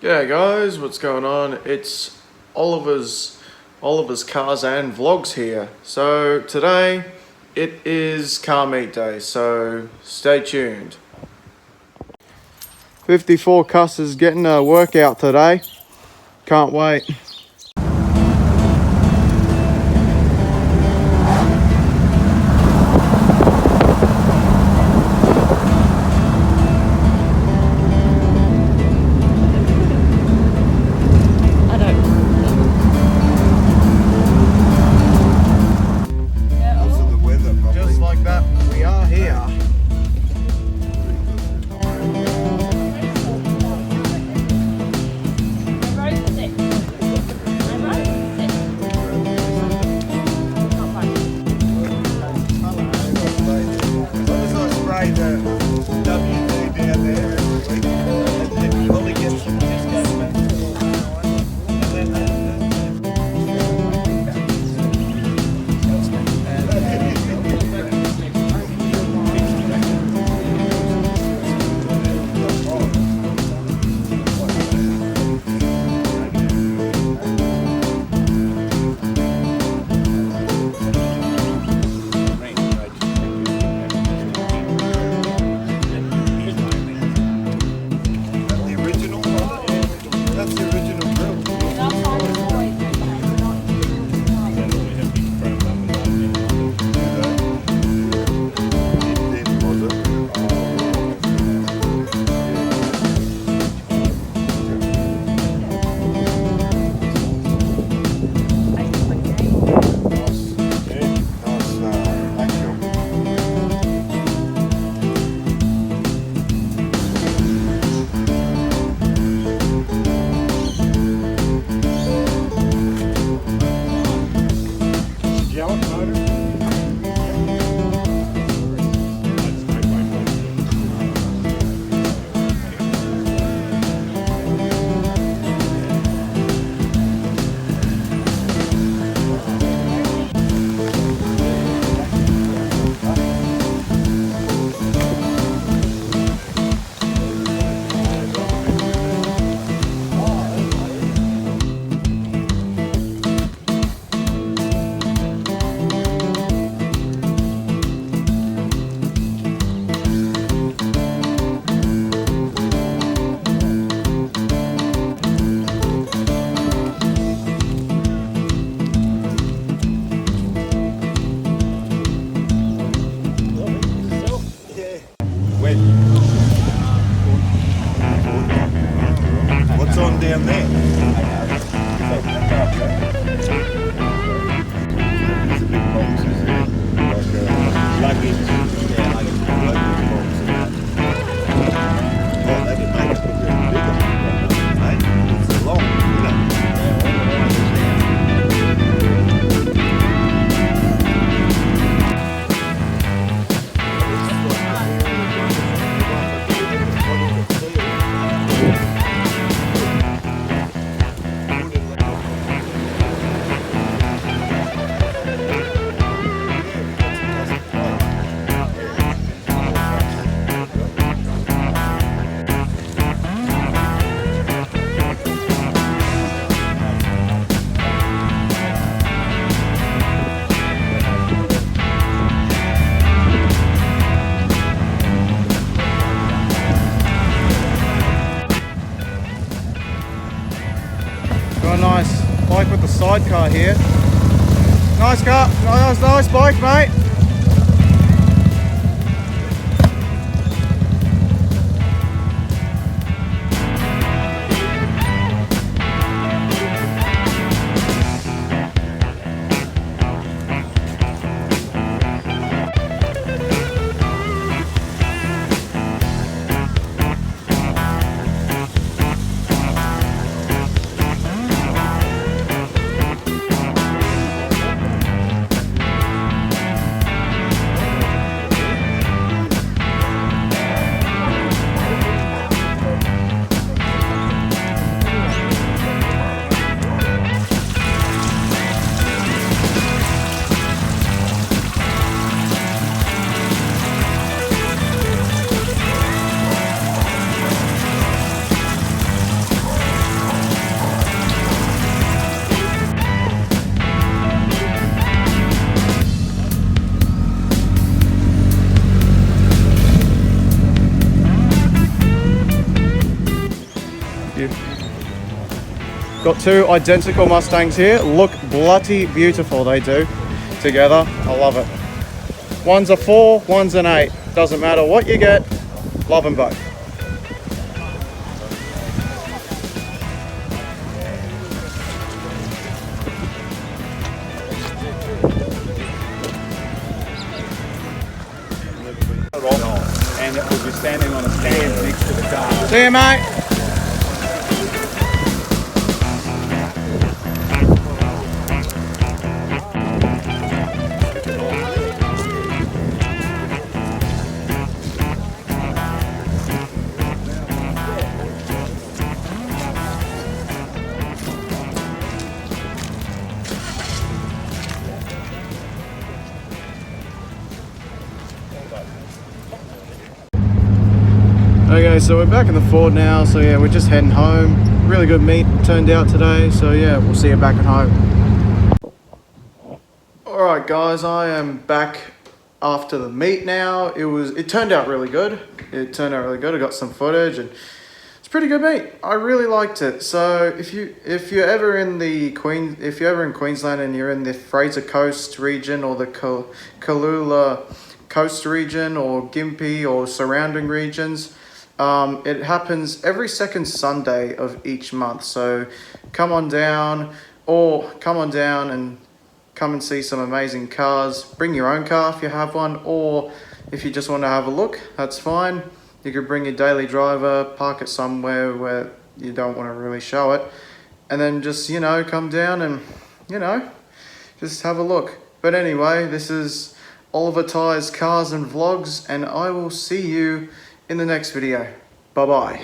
G'day guys, what's going on? It's Oliver's Cars and Vlogs here. So today it is car meet day, so stay tuned. 54 Cuss is getting a workout today. Can't wait. What's on down there? There's a big box, is there? Like luggage. Yeah, like a luggage box. Oh, they can make it look even bigger. Mate, it's long, isn't it? Got a nice bike with the sidecar here. Nice car, nice bike, mate. Got two identical Mustangs here. Look bloody beautiful, they do together. I love it. One's a 4, one's an 8. Doesn't matter what you get, love them both. And it will be standing on a stand next to the car. See you, mate. Okay, so we're back in the Ford now, so yeah, we're just heading home. Really good meet turned out today, so yeah, we'll see you back at home. Alright guys, I am back after the meet now. It turned out really good. I got some footage and it's a pretty good meet. I really liked it. So if you're ever in Queensland and you're in the Fraser Coast region or the Cooloola Coast region or Gympie or surrounding regions, it happens every second Sunday of each month. So come on down and come and see some amazing cars. Bring your own car if you have one, or if you just want to have a look, that's fine. You could bring your daily driver, park it somewhere where you don't want to really show it, and then just, come down and, just have a look. But anyway, this is Oliver Tyres Cars and Vlogs, and I will see you in the next video. Bye bye.